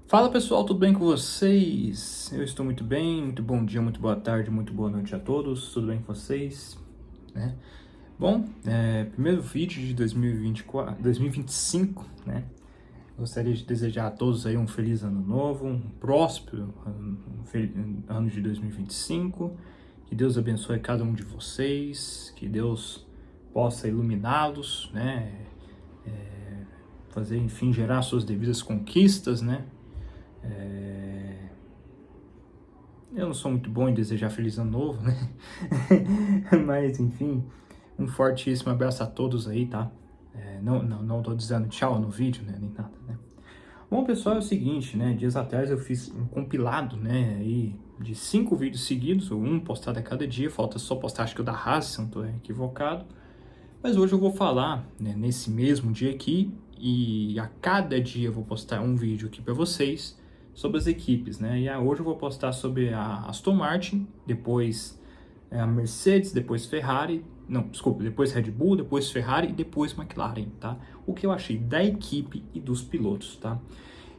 Fala pessoal, tudo bem com vocês? Eu estou muito bem, muito bom dia, muito boa tarde, muito boa noite a todos, tudo bem com vocês? Né? Bom, primeiro vídeo de 2024, 2025, né? Gostaria de desejar a todos aí um feliz ano novo, um próspero ano de 2025, que Deus abençoe cada um de vocês, que Deus possa iluminá-los, né? Fazer, enfim, gerar suas devidas conquistas, né? Eu não sou muito bom em desejar feliz ano novo, né? Mas, enfim, um fortíssimo abraço a todos aí, tá? Não tô dizendo tchau no vídeo, né? Nem nada, né? Bom, pessoal, é o seguinte, né? Dias atrás eu fiz um compilado, né? Aí, de 5 vídeos seguidos, ou um postado a cada dia. Falta só postar, acho que o da Haas, se não tô equivocado. Mas hoje eu vou falar, né, nesse mesmo dia aqui, e a cada dia eu vou postar um vídeo aqui para vocês sobre as equipes, né? E hoje eu vou postar sobre a Aston Martin, depois a Mercedes, depois Ferrari, não, desculpa, depois Red Bull, depois Ferrari e depois McLaren, tá? O que eu achei da equipe e dos pilotos, tá?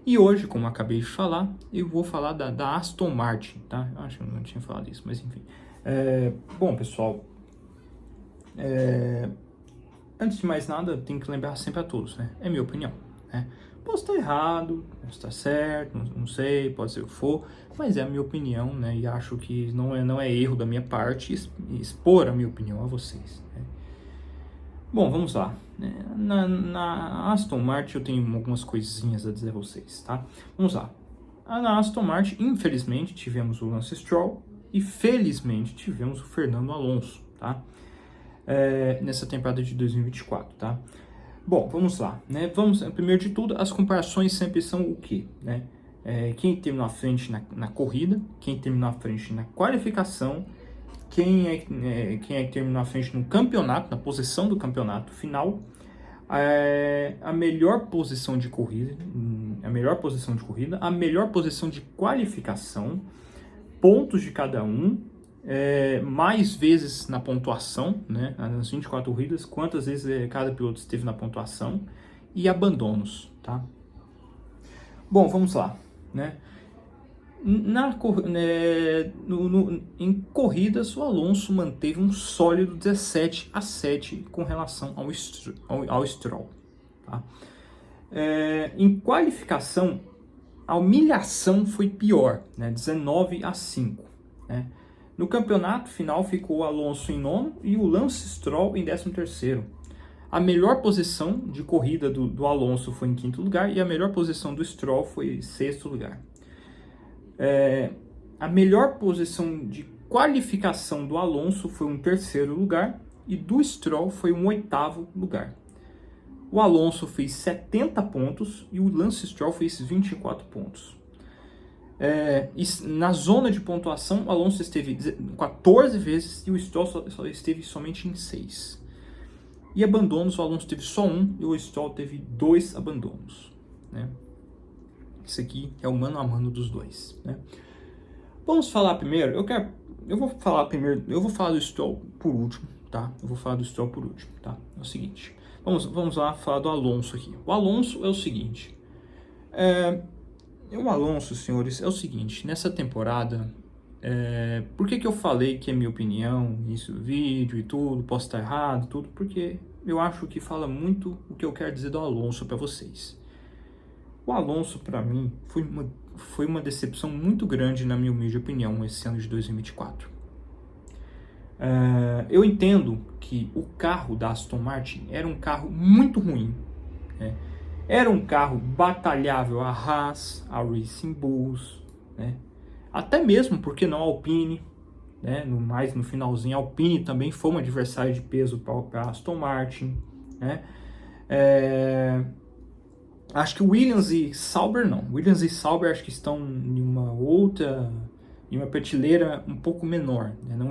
E hoje, como eu acabei de falar, eu vou falar da Aston Martin, tá? Eu acho que eu não tinha falado isso, mas enfim. Bom, pessoal, antes de mais nada, eu tenho que lembrar sempre a todos, né? É minha opinião, né? Posso estar errado, posso estar certo, não sei, pode ser o que for, mas é a minha opinião, né? E acho que não é erro da minha parte expor a minha opinião a vocês, né? Bom, vamos lá. Na Aston Martin eu tenho algumas coisinhas a dizer a vocês, tá? Vamos lá. Na Aston Martin, infelizmente, tivemos o Lance Stroll e felizmente tivemos o Fernando Alonso, tá? Nessa temporada de 2024, tá? Bom, vamos lá, né? Primeiro de tudo, as comparações sempre são o quê, né? Quem terminou à frente na corrida, quem terminou à frente na qualificação, quem que terminou à frente no campeonato, na posição do campeonato final, a melhor posição de corrida, a melhor posição de qualificação, pontos de cada um, mais vezes na pontuação, né, nas 24 corridas, quantas vezes cada piloto esteve na pontuação, e abandonos, tá? Bom, vamos lá, né? Em corridas, o Alonso manteve um sólido 17-7 com relação ao Stroll, tá? Em qualificação, a humilhação foi pior, né? 19-5, né? No campeonato final ficou o Alonso em nono e o Lance Stroll em 13º. A melhor posição de corrida do Alonso foi em quinto lugar e a melhor posição do Stroll foi em sexto lugar. A melhor posição de qualificação do Alonso foi um terceiro lugar e do Stroll foi um oitavo lugar. O Alonso fez 70 pontos e o Lance Stroll fez 24 pontos. Na zona de pontuação, o Alonso esteve 14 vezes e o Stroll só esteve somente em 6. E abandonos, o Alonso teve só 1 e o Stroll teve 2 abandonos, né? Isso aqui é o mano a mano dos dois, né? Vamos falar primeiro, eu vou falar do Stroll por último, tá? É o seguinte, vamos lá falar do Alonso aqui. O Alonso é o seguinte, o Alonso, senhores, é o seguinte, nessa temporada, por que eu falei que é minha opinião, isso, vídeo e tudo, posso estar errado, tudo, porque eu acho que fala muito o que eu quero dizer do Alonso para vocês. O Alonso, para mim, foi uma decepção muito grande, na minha humilde opinião, esse ano de 2024. Eu entendo que o carro da Aston Martin era um carro muito ruim, né? Era um carro batalhável a Haas, a Racing Bulls, né? Até mesmo, porque não a Alpine, né? No finalzinho, a Alpine também foi um adversário de peso para a Aston Martin, né? Acho que Williams e Sauber não. Williams e Sauber acho que estão em uma prateleira um pouco menor, né? Não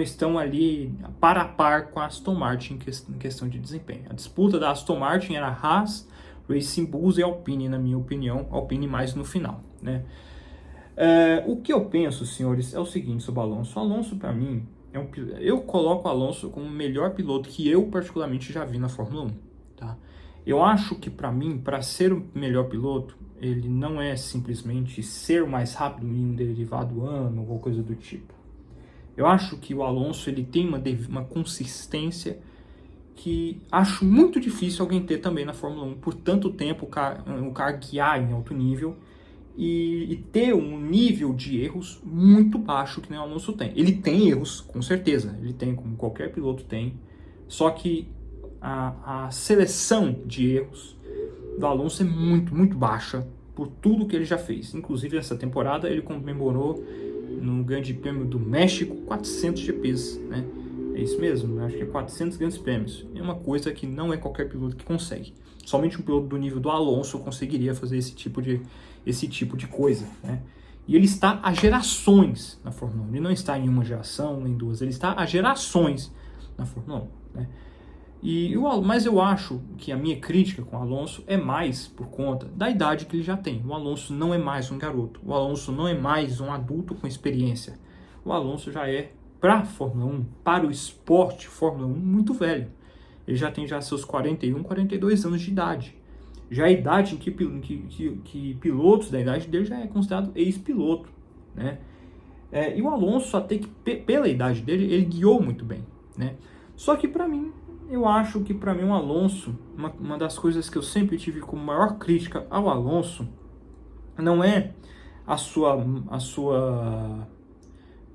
estão ali par a par com a Aston Martin em questão de desempenho. A disputa da Aston Martin era Haas, Racing Bulls e Alpine, na minha opinião, Alpine mais no final, né? O que eu penso, senhores, é o seguinte sobre o Alonso. O Alonso, para mim, eu coloco o Alonso como o melhor piloto que eu particularmente já vi na Fórmula 1, tá? Eu acho que para mim, para ser o melhor piloto, ele não é simplesmente ser o mais rápido em um derivado ano ou coisa do tipo. Eu acho que o Alonso ele tem uma consistência que acho muito difícil alguém ter também na Fórmula 1 por tanto tempo, o cara guiar em alto nível e ter um nível de erros muito baixo que nem o Alonso tem. Ele tem erros, com certeza, ele tem, como qualquer piloto tem, só que a seleção de erros do Alonso é muito, muito baixa por tudo que ele já fez. Inclusive, essa temporada ele comemorou no Grande Prêmio do México 400 GPs, né? É isso mesmo, acho que é 400 grandes prêmios. É uma coisa que não é qualquer piloto que consegue. Somente um piloto do nível do Alonso conseguiria fazer esse tipo de coisa, né? E ele está há gerações na Fórmula 1. Ele não está em uma geração, nem duas. Ele está há gerações na Fórmula 1, né? Mas eu acho que a minha crítica com o Alonso é mais por conta da idade que ele já tem. O Alonso não é mais um garoto. O Alonso não é mais um adulto com experiência. O Alonso já é, para a Fórmula 1, para o esporte Fórmula 1, muito velho. Ele já tem seus 41, 42 anos de idade. Já é a idade em que pilotos da idade dele já é considerado ex-piloto, né? E o Alonso, até que pela idade dele, ele guiou muito bem, né? Só que para mim, eu acho que para mim o Alonso, uma das coisas que eu sempre tive como maior crítica ao Alonso, não é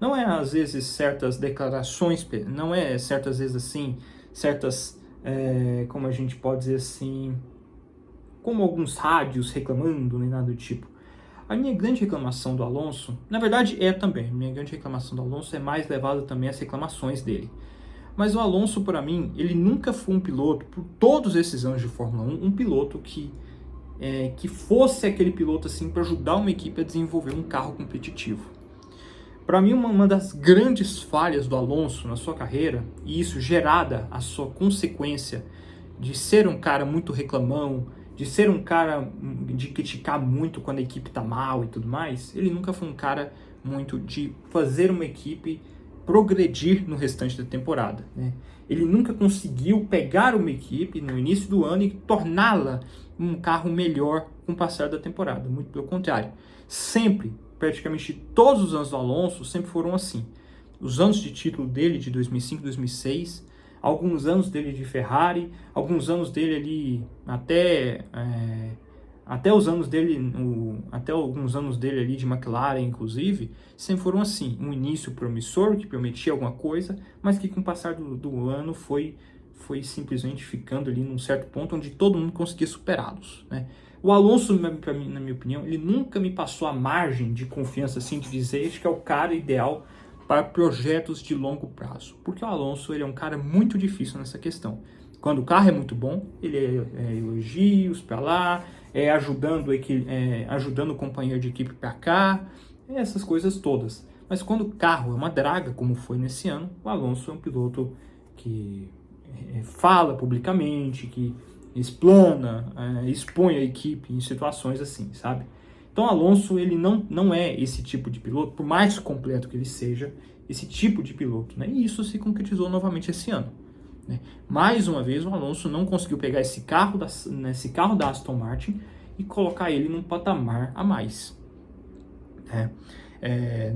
não é às vezes certas declarações, não é certas vezes assim, como a gente pode dizer assim, como alguns rádios reclamando, nem nada do tipo. A minha grande reclamação do Alonso, na verdade também, minha grande reclamação do Alonso é mais levada também às reclamações dele. Mas o Alonso, para mim, ele nunca foi um piloto, por todos esses anos de Fórmula 1, um piloto que fosse aquele piloto assim para ajudar uma equipe a desenvolver um carro competitivo. Para mim, uma das grandes falhas do Alonso na sua carreira, e isso gerada a sua consequência de ser um cara muito reclamão, de ser um cara de criticar muito quando a equipe está mal e tudo mais, ele nunca foi um cara muito de fazer uma equipe progredir no restante da temporada, né? Ele nunca conseguiu pegar uma equipe no início do ano e torná-la um carro melhor com o passar da temporada. Muito pelo contrário. Sempre, praticamente todos os anos do Alonso sempre foram assim. Os anos de título dele, de 2005, 2006, alguns anos dele de Ferrari, alguns anos dele ali até alguns anos dele ali de McLaren, inclusive, sempre foram assim. Um início promissor, que prometia alguma coisa, mas que com o passar do ano foi simplesmente ficando ali num certo ponto onde todo mundo conseguia superá-los, né? O Alonso, na minha opinião, ele nunca me passou a margem de confiança assim de dizer este que é o cara ideal para projetos de longo prazo. Porque o Alonso ele é um cara muito difícil nessa questão. Quando o carro é muito bom, ele é elogios para lá, ajudando o companheiro de equipe para cá, essas coisas todas. Mas quando o carro é uma draga, como foi nesse ano, o Alonso é um piloto que fala publicamente, que explana, expõe a equipe em situações assim, sabe? Então, Alonso, ele não é esse tipo de piloto, por mais completo que ele seja, esse tipo de piloto, né? E isso se concretizou novamente esse ano, né? Mais uma vez, o Alonso não conseguiu pegar esse carro da Aston Martin e colocar ele num patamar a mais, né?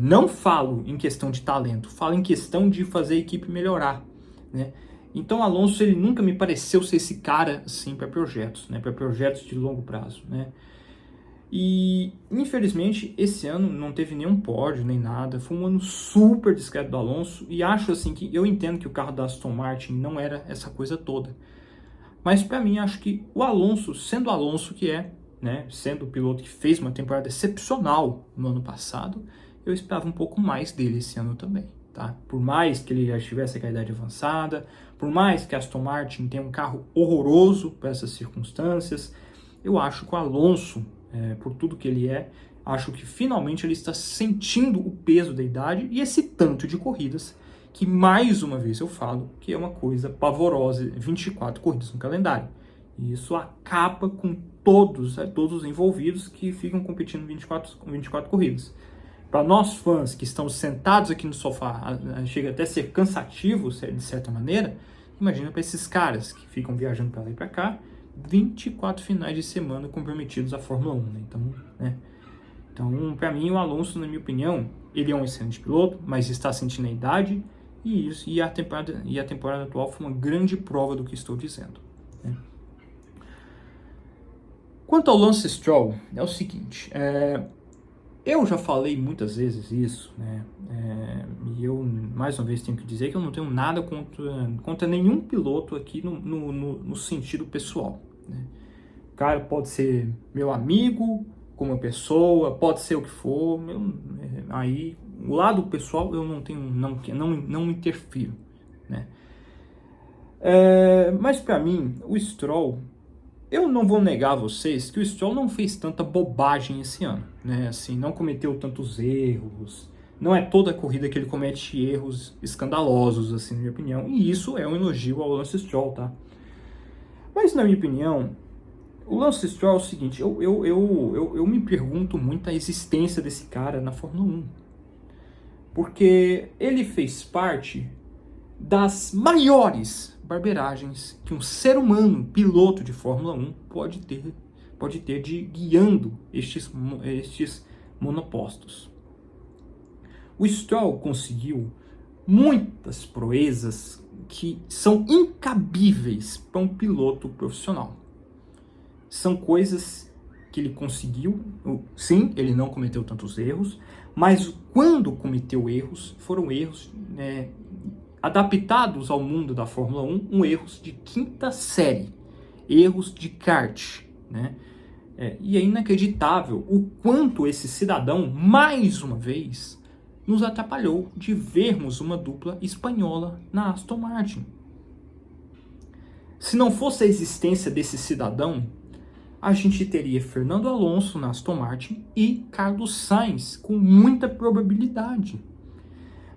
Não falo em questão de talento, falo em questão de fazer a equipe melhorar, né? Então, Alonso, ele nunca me pareceu ser esse cara assim para projetos, né? Para projetos de longo prazo, né? E, infelizmente, esse ano não teve nenhum pódio, nem nada. Foi um ano super discreto do Alonso. E acho assim que eu entendo que o carro da Aston Martin não era essa coisa toda. Mas para mim, acho que o Alonso, sendo o Alonso que é, né, sendo o piloto que fez uma temporada excepcional no ano passado, eu esperava um pouco mais dele esse ano também, tá? Por mais que ele já estivesse com a idade avançada, por mais que a Aston Martin tenha um carro horroroso para essas circunstâncias, eu acho que o Alonso, por tudo que ele acho que finalmente ele está sentindo o peso da idade e esse tanto de corridas, que mais uma vez eu falo que é uma coisa pavorosa, 24 corridas no calendário. E isso acaba com todos os envolvidos que ficam competindo 24 corridas. Para nós fãs que estamos sentados aqui no sofá, chega até a ser cansativo de certa maneira, imagina para esses caras que ficam viajando para lá e para cá, 24 finais de semana comprometidos à Fórmula 1, né? Então, para mim, o Alonso, na minha opinião, ele é um excelente piloto, mas está sentindo a idade, e a temporada atual foi uma grande prova do que estou dizendo, né? Quanto ao Lance Stroll, é o seguinte, eu já falei muitas vezes isso, né? E eu, mais uma vez, tenho que dizer que eu não tenho nada contra nenhum piloto aqui no sentido pessoal, né? O cara pode ser meu amigo, como pessoa, pode ser o que for, aí o lado pessoal eu não interfiro, né? Mas para mim, o Stroll, eu não vou negar a vocês que o Stroll não fez tanta bobagem esse ano, né? Assim, não cometeu tantos erros. Não é toda a corrida que ele comete erros escandalosos, assim, na minha opinião. E isso é um elogio ao Lance Stroll, tá? Mas, na minha opinião, o Lance Stroll é o seguinte, eu me pergunto muito a existência desse cara na Fórmula 1. Porque ele fez parte das maiores barberagens que um ser humano, piloto de Fórmula 1, pode ter de guiando estes monopostos. O Stroll conseguiu muitas proezas que são incabíveis para um piloto profissional. São coisas que ele conseguiu, sim, ele não cometeu tantos erros, mas quando cometeu erros, foram erros adaptados ao mundo da Fórmula 1, erros de quinta série, erros de kart, né? E é inacreditável o quanto esse cidadão, mais uma vez, nos atrapalhou de vermos uma dupla espanhola na Aston Martin. Se não fosse a existência desse cidadão, a gente teria Fernando Alonso na Aston Martin e Carlos Sainz, com muita probabilidade.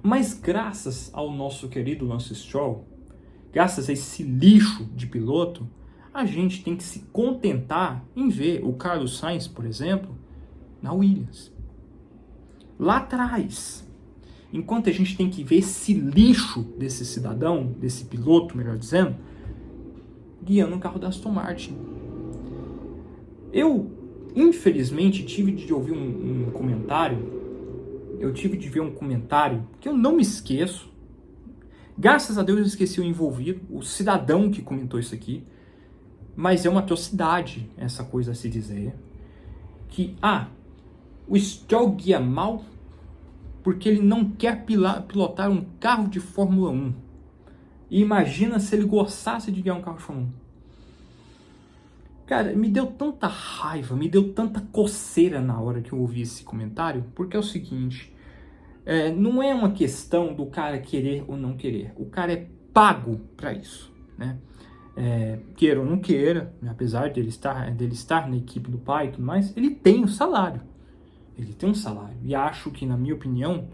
Mas graças ao nosso querido Lance Stroll, graças a esse lixo de piloto, a gente tem que se contentar em ver o Carlos Sainz, por exemplo, na Williams. Lá atrás. Enquanto a gente tem que ver esse lixo desse cidadão, desse piloto, melhor dizendo, guiando o carro da Aston Martin. Eu, infelizmente, tive de ouvir um comentário, eu tive de ver um comentário que eu não me esqueço. Graças a Deus eu esqueci o envolvido, o cidadão que comentou isso aqui, mas é uma atrocidade essa coisa a se dizer, que, o Stroll guia mal porque ele não quer pilotar um carro de Fórmula 1. E imagina se ele gostasse de guiar um carro de Fórmula 1. Cara, me deu tanta raiva, me deu tanta coceira na hora que eu ouvi esse comentário, porque é o seguinte, não é uma questão do cara querer ou não querer, o cara é pago para isso, né? Queira ou não queira, apesar dele estar na equipe do pai e tudo mais, ele tem um salário. Ele tem um salário. E acho que, na minha opinião,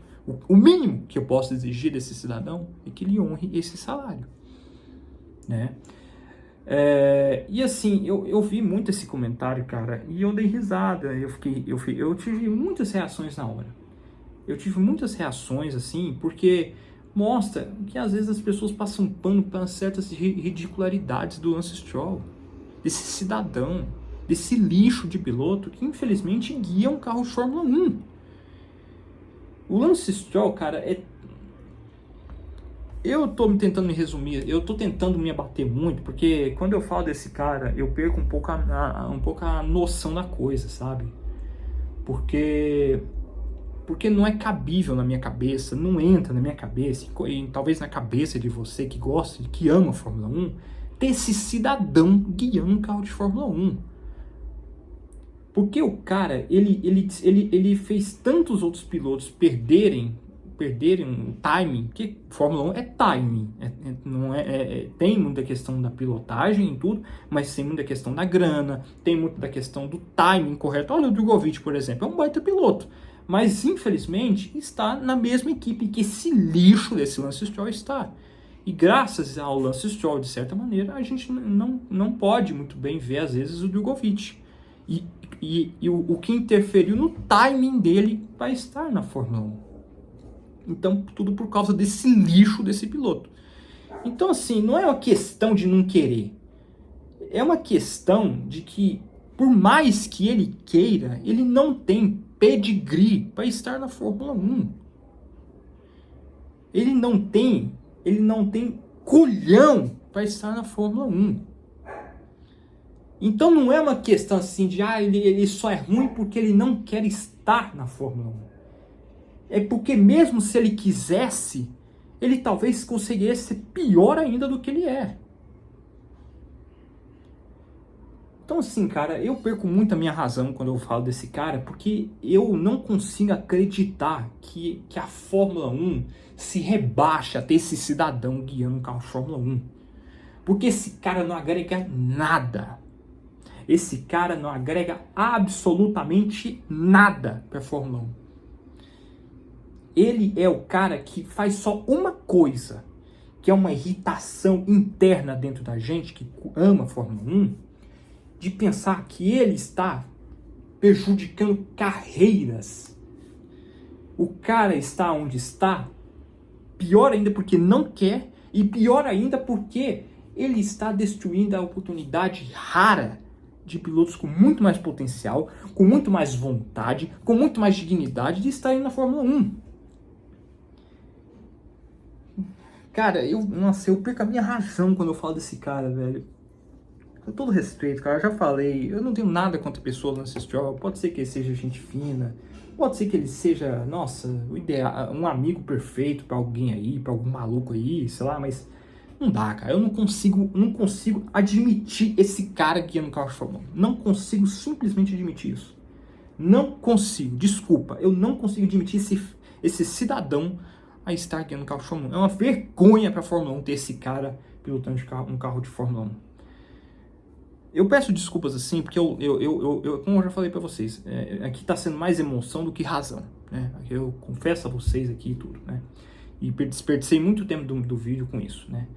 o mínimo que eu posso exigir desse cidadão é que ele honre esse salário, né? E assim, eu vi muito esse comentário, cara, e eu dei risada, eu tive muitas reações na hora. Eu tive muitas reações, assim, porque mostra que às vezes as pessoas passam pano para certas ridicularidades do Lance Stroll, desse cidadão, desse lixo de piloto que infelizmente guia um carro de Fórmula 1. O Lance Stroll, cara, eu tô tentando me resumir, eu tô tentando me abater muito, porque quando eu falo desse cara, eu perco um pouco a noção da coisa, sabe? Porque não é cabível na minha cabeça, não entra na minha cabeça, e talvez na cabeça de você que gosta, que ama a Fórmula 1, ter esse cidadão guiando um carro de Fórmula 1. Porque o cara, ele fez tantos outros pilotos perderem o timing, que Fórmula 1 é timing, tem muita questão da pilotagem e tudo, mas tem muita questão da grana, tem muita da questão do timing correto. Olha o Drogovic, por exemplo, é um baita piloto, mas infelizmente está na mesma equipe que esse lixo desse Lance Stroll está. E graças ao Lance Stroll, de certa maneira, a gente não pode muito bem ver, às vezes, o Drogovic. E o que interferiu no timing dele para estar na Fórmula 1. Então, tudo por causa desse lixo desse piloto. Então, assim, não é uma questão de não querer. é uma questão de que, por mais que ele queira, ele não tem pedigree para estar na Fórmula 1. Ele não tem culhão para estar na Fórmula 1. Então não é uma questão assim de ele só é ruim porque ele não quer estar na Fórmula 1. É porque mesmo se ele quisesse, ele talvez conseguiria ser pior ainda do que ele é. Então assim, cara, eu perco muito a minha razão quando eu falo desse cara, porque eu não consigo acreditar que a Fórmula 1 se rebaixa até esse cidadão guiando um carro de Fórmula 1. Porque esse cara não agrega nada. Esse cara não agrega absolutamente nada para a Fórmula 1. Ele é o cara que faz só uma coisa, que é uma irritação interna dentro da gente que ama a Fórmula 1, de pensar que ele está prejudicando carreiras. O cara está onde está, pior ainda porque não quer, e pior ainda porque ele está destruindo a oportunidade rara de pilotos com muito mais potencial, com muito mais vontade, com muito mais dignidade de estarem na Fórmula 1. Cara, eu perco a minha razão quando eu falo desse cara, velho. Com todo respeito, cara, eu já falei, eu não tenho nada contra a pessoa Lance Stroll. Pode ser que ele seja gente fina, pode ser que ele seja, nossa, o ideal, um amigo perfeito pra alguém aí, pra algum maluco aí, sei lá, mas não dá, cara. Eu não consigo admitir esse cara guiando carro de Fórmula 1. Não consigo simplesmente admitir isso. Não consigo, desculpa, eu não consigo admitir esse cidadão a estar guiando carro de Fórmula 1. É uma vergonha pra Fórmula 1 ter esse cara pilotando um carro de Fórmula 1. Eu peço desculpas assim, porque como eu já falei pra vocês, aqui tá sendo mais emoção do que razão, né? Eu confesso a vocês aqui e tudo, né? E desperdicei muito tempo do vídeo com isso, né?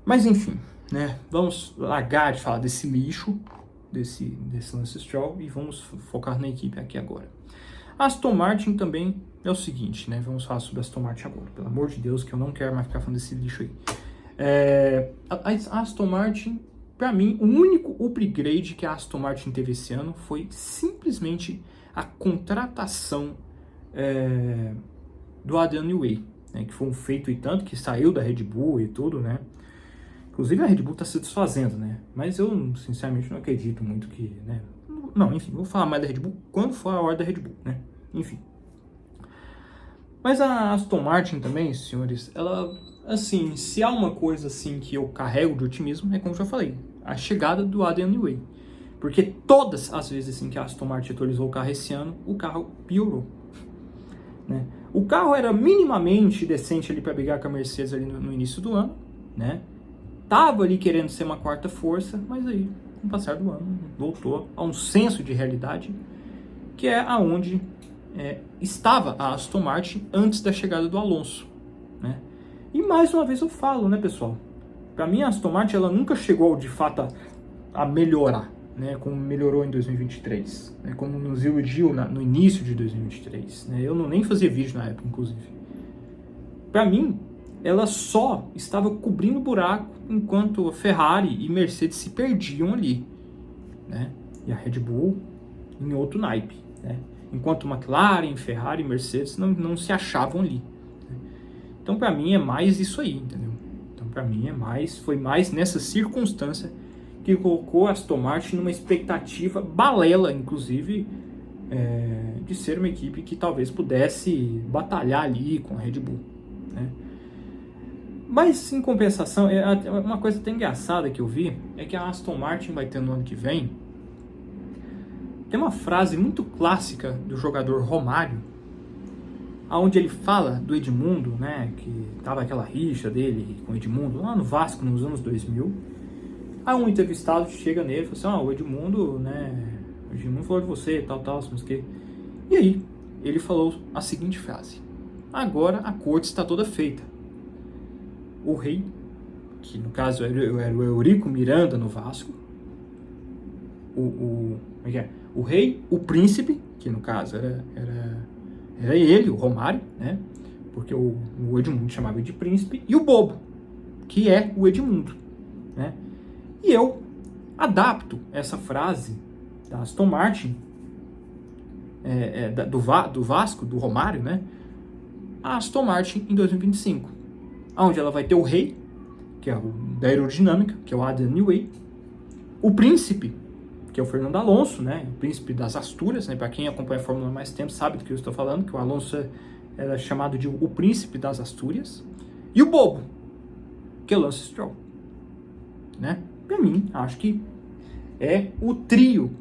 Mas enfim, né? Vamos largar de falar desse lixo, desse Lance Stroll, e vamos focar na equipe aqui agora. A Aston Martin também é o seguinte, né? Vamos falar sobre a Aston Martin agora, pelo amor de Deus, que eu não quero mais ficar falando desse lixo aí. A Aston Martin, para mim, o único upgrade que a Aston Martin teve esse ano foi simplesmente a contratação do Adrian Newey, né, que foi um feito e tanto, que saiu da Red Bull e tudo, né? Inclusive a Red Bull está se desfazendo, né? Mas eu, sinceramente, não acredito muito que, né? Não, enfim, vou falar mais da Red Bull quando for a hora da Red Bull, né? Enfim. Mas a Aston Martin também, senhores, ela, assim, se há uma coisa, assim, que eu carrego de otimismo, é como eu já falei, a chegada do Adrian Newey. Porque todas as vezes, assim, que a Aston Martin atualizou o carro esse ano, o carro piorou, né? O carro era minimamente decente ali para brigar com a Mercedes ali no início do ano, né? Tava ali querendo ser uma quarta força, mas aí, com o passar do ano, voltou a um senso de realidade, que é aonde estava a Aston Martin antes da chegada do Alonso, né? E mais uma vez eu falo, né, pessoal? Para mim, a Aston Martin ela nunca chegou de fato a melhorar, né? Como melhorou em 2023, né? Como nos iludiu no início de 2023, né? Eu nem fazia vídeo na época, inclusive. Para mim, ela só estava cobrindo buraco enquanto a Ferrari e Mercedes se perdiam ali, né? E a Red Bull em outro naipe, né? Enquanto McLaren, Ferrari e Mercedes não se achavam ali, né? Então, para mim, é mais isso aí, entendeu? Então, para mim, foi mais nessa circunstância que colocou a Aston Martin numa expectativa balela, inclusive, de ser uma equipe que talvez pudesse batalhar ali com a Red Bull, né? Mas, em compensação, uma coisa até engraçada que eu vi é que a Aston Martin vai ter no ano que vem. Tem uma frase muito clássica do jogador Romário, onde ele fala do Edmundo, né, que tava aquela rixa dele com o Edmundo lá no Vasco nos anos 2000. Aí um entrevistado chega nele e fala assim: o Edmundo, né, o Edmundo falou de você, tal, não sei o que. E aí, ele falou a seguinte frase: agora a corte está toda feita. O rei, que no caso era o Eurico Miranda no Vasco, o rei, o príncipe, que no caso era ele, o Romário, né? Porque o Edmundo chamava ele de príncipe, e o bobo, que é o Edmundo, né? E eu adapto essa frase da Aston Martin, do Vasco, do Romário, né? A Aston Martin em 2025, onde ela vai ter o rei, que é o da aerodinâmica, que é o Adrian Newey, o príncipe, que é o Fernando Alonso, né? O príncipe das Astúrias, né? Para quem acompanha a Fórmula há mais tempo sabe do que eu estou falando, que o Alonso era chamado de o príncipe das Astúrias, e o bobo, que é o Lance Stroll, né? Para mim, acho que é o trio,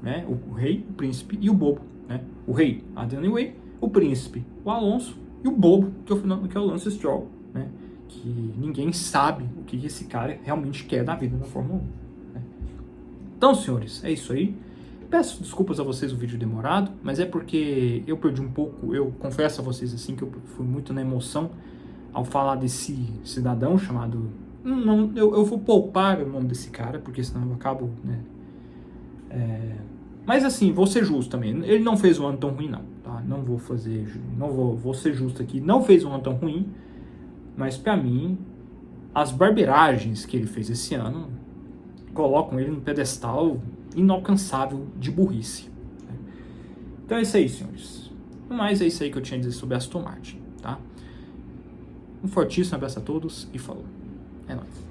né? O rei, o príncipe e o bobo, né? O rei, Adrian Newey, o príncipe, o Alonso, e o bobo, que é o Lance Stroll, né? Que ninguém sabe o que esse cara realmente quer da vida na Fórmula 1. Né? Então, senhores, é isso aí. Peço desculpas a vocês o vídeo demorado, mas é porque eu perdi um pouco, eu confesso a vocês assim que eu fui muito na emoção ao falar desse cidadão chamado... eu vou poupar o nome desse cara, porque senão eu acabo... Né? Mas assim, vou ser justo também. Ele não fez um ano tão ruim, não. Tá? Não vou ser justo aqui. Não fez um ano tão ruim, mas pra mim, as barberagens que ele fez esse ano colocam ele num pedestal inalcançável de burrice. Né? Então é isso aí, senhores. Mas é isso aí que eu tinha a dizer sobre Aston Martin, tá? Um fortíssimo abraço a todos e falou. É nóis.